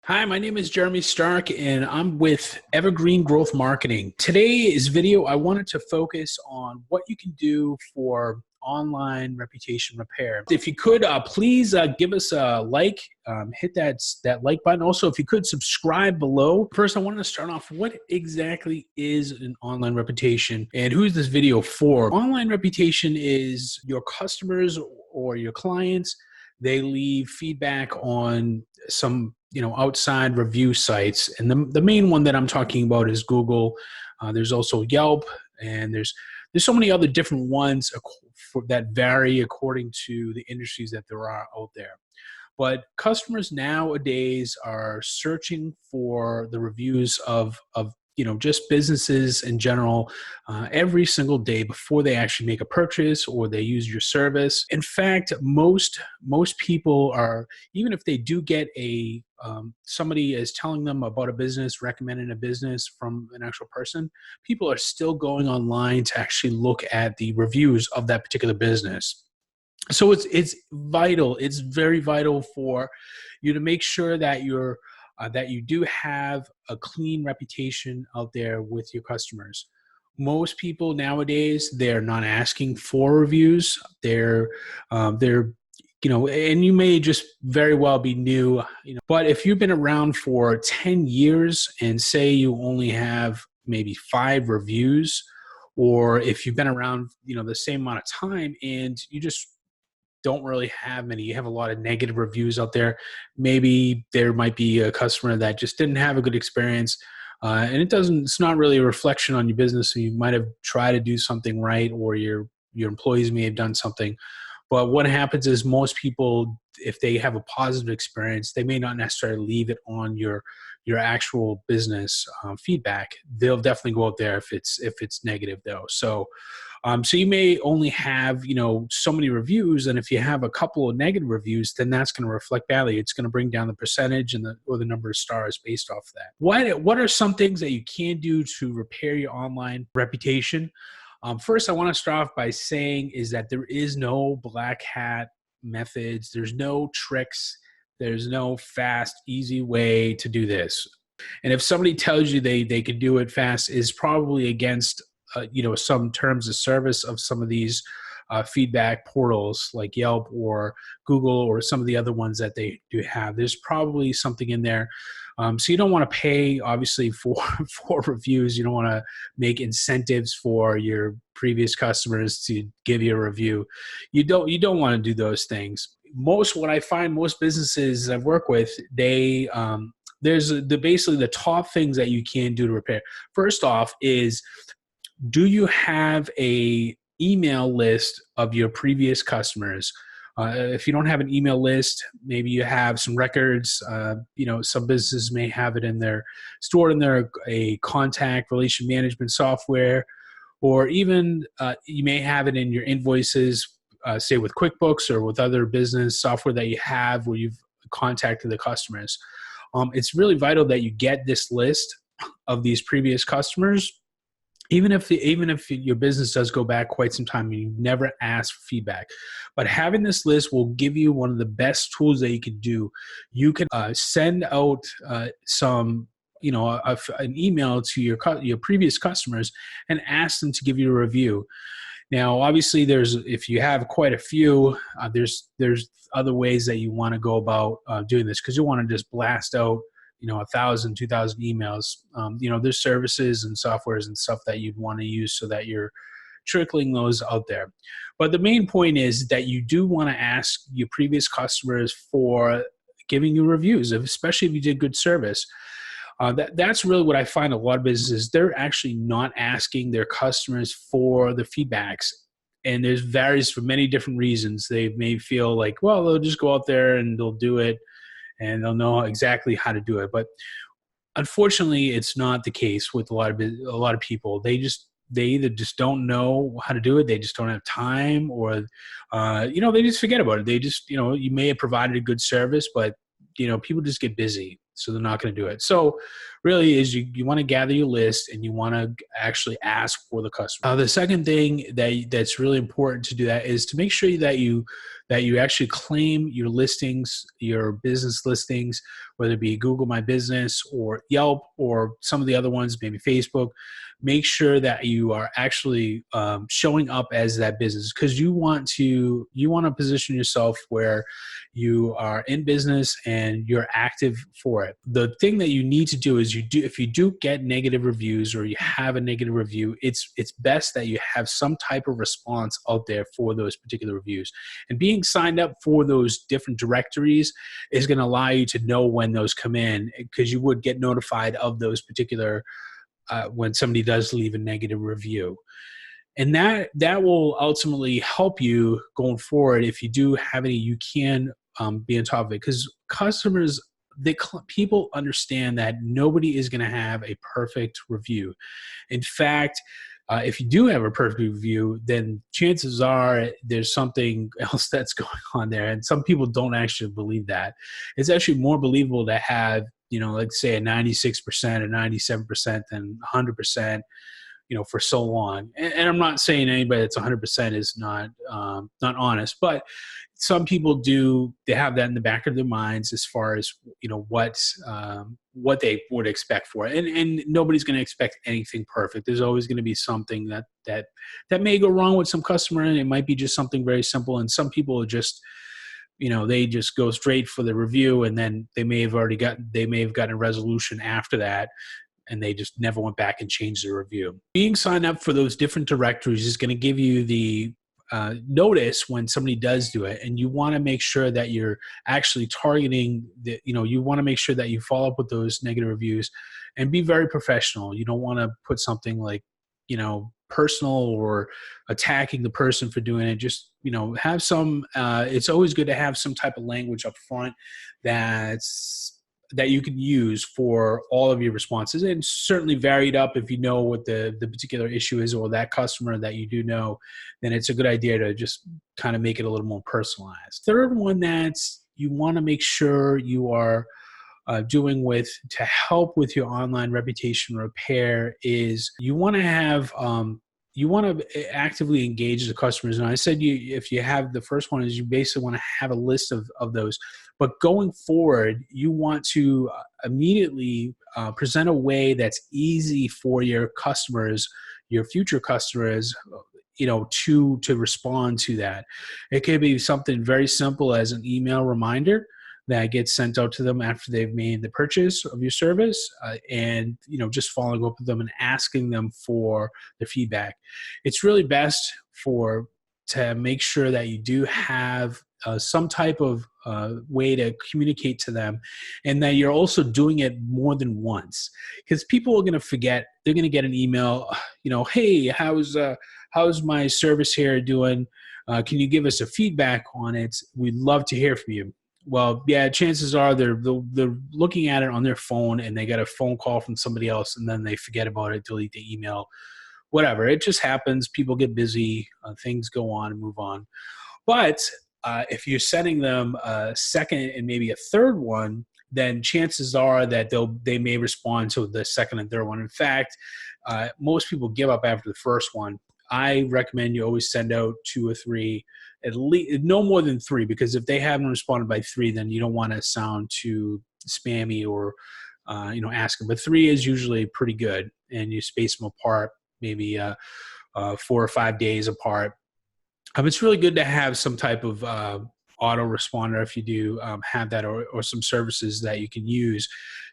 Hi, my name is Jeremy Stark, and I'm with Evergreen Growth Marketing. Today's video, I wanted to focus on what you can do for online reputation repair. If you could, please give us a like, hit that like button. Also, if you could subscribe below. First, I wanted to start off, what exactly is an online reputation and who is this video for? Online reputation is your customers or your clients. They leave feedback on some outside review sites, and the main one that I'm talking about is Google. There's also Yelp, and there's so many other different ones that vary according to the industries that there are out there. But customers nowadays are searching for the reviews of just businesses in general every single day before they actually make a purchase or they use your service. In fact, most people are, even if they do get somebody is telling them about a business, recommending a business from an actual person, people are still going online to actually look at the reviews of that particular business. So it's vital. It's very vital for you to make sure that that you do have a clean reputation out there with your customers. Most people nowadays, they're not asking for reviews. They're and you may just very well be new, but if you've been around for 10 years and say you only have maybe 5 reviews, or if you've been around the same amount of time and you just don't really have many, you have a lot of negative reviews out there, maybe there might be a customer that just didn't have a good experience, and it's not really a reflection on your business. So you might have tried to do something right, or your employees may have done something. But what happens is, most people, if they have a positive experience, they may not necessarily leave it on your actual business feedback. They'll definitely go out there if it's negative, though. So you may only have so many reviews, and if you have a couple of negative reviews, then that's going to reflect badly. It's going to bring down the percentage or the number of stars based off of that. What are some things that you can do to repair your online reputation? First, I want to start off by saying is that there is no black hat methods. There's no tricks. There's no fast, easy way to do this. And if somebody tells you they can do it fast, is probably against some terms of service of some of these feedback portals like Yelp or Google or some of the other ones that they do have. There's probably something in there. So you don't want to pay, obviously, for for reviews. You don't want to make incentives for your previous customers to give you a review. You don't want to do those things. What I find most businesses I've worked with, there's basically the top things that you can do to repair. First off is, do you have a email list of your previous customers? If you don't have an email list, maybe you have some records. Some businesses may have it stored in their a contact relation management software, or even you may have it in your invoices, say with QuickBooks or with other business software that you have where you've contacted the customers. It's really vital that you get this list of these previous customers. Even if your business does go back quite some time and you've never asked for feedback, but having this list will give you one of the best tools that you can do. You can send out an email to your previous customers and ask them to give you a review. Now, obviously, if you have quite a few, there's other ways that you want to go about doing this, because you want to just blast out 1,000, 2,000 emails. There's services and softwares and stuff that you'd want to use so that you're trickling those out there. But the main point is that you do want to ask your previous customers for giving you reviews, especially if you did good service. That's really what I find a lot of businesses, they're actually not asking their customers for the feedbacks. And there's varies for many different reasons. They may feel like, well, they'll just go out there and they'll do it, and they'll know exactly how to do it. But unfortunately, it's not the case with a lot of people. They either just don't know how to do it, they just don't have time, or they just forget about it. They just you may have provided a good service, but people just get busy, so they're not going to do it. So really is you want to gather your list and you want to actually ask for the customer. The second thing that's really important to do that is to make sure that that you actually claim your listings, your business listings, whether it be Google My Business or Yelp or some of the other ones, maybe Facebook. Make sure that you are actually showing up as that business, because you want to position yourself where you are in business and you're active for it. The thing that you need to do is if you do get negative reviews or you have a negative review, it's best that you have some type of response out there for those particular reviews. And being signed up for those different directories is going to allow you to know when those come in, because you would get notified of those particular when somebody does leave a negative review. And that will ultimately help you going forward. If you do have any, you can be on top of it, because people understand that nobody is going to have a perfect review. In fact, if you do have a perfect review, then chances are there's something else that's going on there. And some people don't actually believe that. It's actually more believable to have, like say a 96% or 97% than 100%, for so long. And I'm not saying anybody that's 100% is not honest, but some people do. They have that in the back of their minds as far as what they would expect for it. And nobody's going to expect anything perfect. There's always going to be something that may go wrong with some customer, and it might be just something very simple. And some people are just, they just go straight for the review, and then they may have gotten a resolution after that, and they just never went back and changed the review. Being signed up for those different directories is going to give you the notice when somebody does do it, and you want to make sure that you're actually targeting you want to make sure that you follow up with those negative reviews and be very professional. You don't want to put something like, personal or attacking the person for doing it. Just, have some, it's always good to have some type of language up front that you can use for all of your responses, and certainly varied up if you know what the particular issue is, or that customer that you do know, then it's a good idea to just kind of make it a little more personalized. Third one that you want to make sure you are doing to help with your online reputation repair is you want to actively engage the customers. And I said, if you have, the first one is you basically want to have a list of those. But going forward, you want to immediately present a way that's easy for your customers, your future customers, to respond to that. It could be something very simple as an email reminder that gets sent out to them after they've made the purchase of your service, and just following up with them and asking them for their feedback. It's really best to make sure that you do have some type of way to communicate to them, and that you're also doing it more than once, because people are going to forget. They're going to get an email, hey, how's my service here doing? Can you give us a feedback on it? We'd love to hear from you. Well, yeah, chances are they're looking at it on their phone, and they get a phone call from somebody else, and then they forget about it, delete the email, whatever. It just happens. People get busy. Things go on and move on. But if you're sending them a second and maybe a third one, then chances are that they may respond to the second and third one. In fact, most people give up after the first one. I recommend you always send out 2 or 3, at least no more than 3, because if they haven't responded by 3, then you don't want to sound too spammy or asking. But 3 is usually pretty good, and you space them apart, maybe 4 or 5 days apart. It's really good to have some type of autoresponder if you do have that, or some services that you can use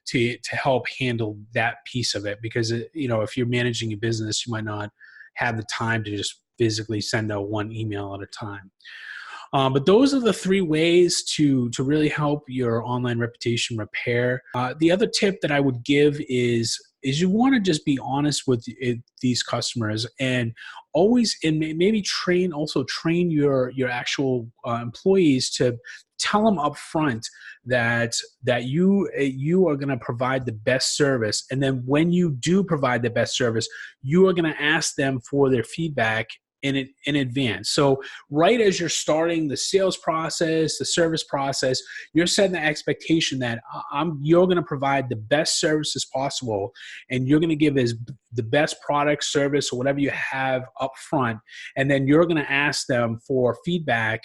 to help handle that piece of it, because if you're managing your business, you might not have the time to just physically send out one email at a time. But those are the 3 ways to really help your online reputation repair. The other tip that I would give is you want to just be honest with these customers, and always, and maybe train your actual employees to tell them up front that you are going to provide the best service. And then when you do provide the best service, you are going to ask them for their feedback in advance. So right as you're starting the sales process, the service process, you're setting the expectation that you're going to provide the best services possible, and you're going to give the best product, service, or whatever you have up front. And then you're going to ask them for feedback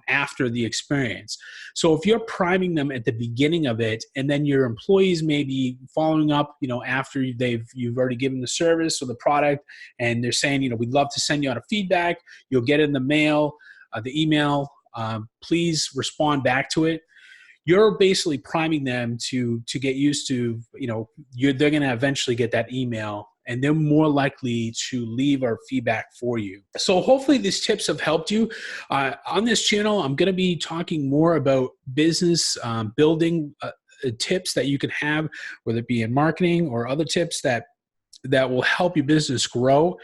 after the experience. So if you're priming them at the beginning of it, and then your employees may be following up, after you've already given the service or the product, and they're saying, we'd love to send you out a feedback. You'll get it in the mail, the email. Please respond back to it. You're basically priming them to get used to, they're going to eventually get that email, and they're more likely to leave our feedback for you. So hopefully these tips have helped you. On this channel, I'm going to be talking more about business building tips that you can have, whether it be in marketing or other tips that will help your business grow,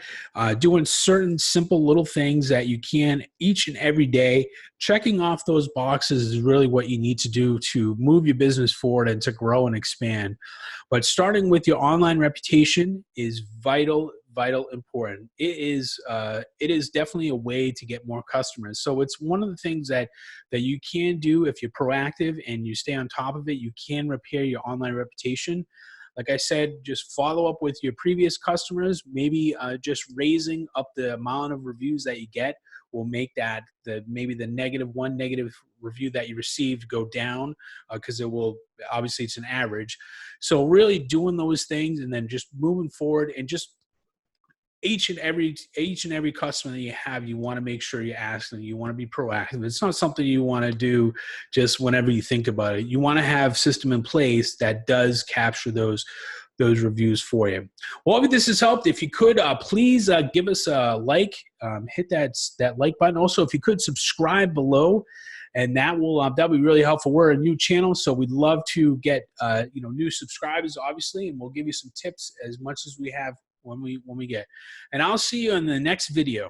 doing certain simple little things that you can each and every day. Checking off those boxes is really what you need to do to move your business forward and to grow and expand. But starting with your online reputation is vital important. It is definitely a way to get more customers. So it's one of the things that you can do if you're proactive and you stay on top of it. You can repair your online reputation. Like I said, just follow up with your previous customers. Maybe just raising up the amount of reviews that you get will make that maybe the negative review that you received go down, because it will, obviously it's an average. So really doing those things and then just moving forward, and just each and every customer that you have, you want to make sure you ask them. You want to be proactive. It's not something you want to do just whenever you think about it. You want to have system in place that does capture those reviews for you. Well, if this has helped, if you could please give us a like, hit that like button. Also, if you could subscribe below, and that'll be really helpful. We're a new channel, so we'd love to get new subscribers, obviously, and we'll give you some tips as much as we have when we get. And I'll see you in the next video.